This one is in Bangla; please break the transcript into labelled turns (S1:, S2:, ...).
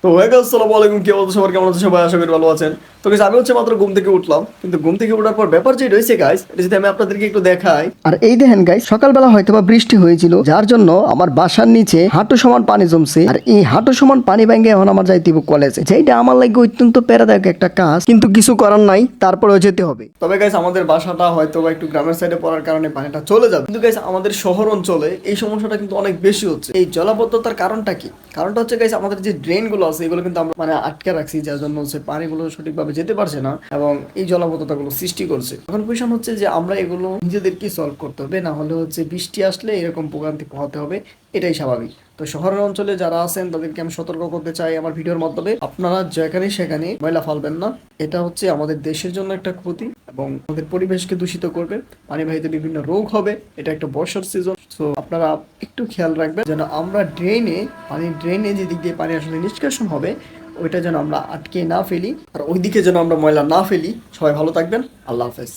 S1: তো আসসালামু আলাইকুম, কি অবস্থা সবার, কেমন আছে সবাই? আশা করি ভালো আছেন। তো গাইস, আমি মাত্র ঘুম থেকে উঠলাম, কিন্তু ঘুম থেকে ওঠার পর ব্যাপার যে রয়েছে গাইস, এটা যদি আমি আপনাদেরকে একটু দেখাই।
S2: আর এই দেখেন গাইস, সকালবেলা হয়তোবা বৃষ্টি হয়েছিল, যার জন্য আমার বাসার নিচে হাঁটু সমান পানি জমছে। আর এই হাঁটু সমান পানি ভেঙে এখন আমার যাইতে হবে কলেজে, যেটা আমার লাগে অত্যন্ত প্যারাদায়ক একটা কাজ, কিন্তু কিছু করার নাই, তারপরেও যেতে হবে।
S1: তবে গাইস, আমাদের বাসাটা হয়তো বা একটু গ্রামের সাইডে পড়ার কারণে পানিটা চলে যাবে, কিন্তু গাইস আমাদের শহর অঞ্চলে এই সমস্যাটা কিন্তু অনেক বেশি হচ্ছে। এই জলাবদ্ধতার কারণটা কি? কারণটা হচ্ছে গাইস, আমাদের যে ড্রেন গুলো আছে এগুলো কিন্তু আমরা আটকে রাখছি, যার জন্য হচ্ছে পানিগুলো সঠিকভাবে যেতে পারছে না এবং এই জলাবদ্ধতা গুলো সৃষ্টি করছে। এখন কোয়েশন হচ্ছে যে আমরা এগুলো নিজেদেরকে সলভ করতে হবে, না হলে হচ্ছে বৃষ্টি আসলে এরকম ভোগান্তি পোহাতে হবে, এটাই স্বাভাবিক। তো শহরের অঞ্চলে যারা আছেন তাদেরকে আমি সতর্ক করতে চাই আমার ভিডিওর মাধ্যমে, আপনারা যেখানে সেখানে ময়লা ফালবেন না। এটা হচ্ছে আমাদের দেশের জন্য একটা ক্ষতি এবং আমাদের পরিবেশকে দূষিত করবে, পানিবাহিত বিভিন্ন রোগ হবে। এটা একটা বর্ষার সিজন, তো আপনারা একটু খেয়াল রাখবেন যেন আমরা ড্রেনে যে দিক দিয়ে পানি আসলে নিষ্কাশন হবে ওইটা যেন আমরা আটকে না ফেলি, আর ওইদিকে যেন আমরা ময়লা না ফেলি। সবাই ভালো থাকবেন, আল্লাহ হাফেজ।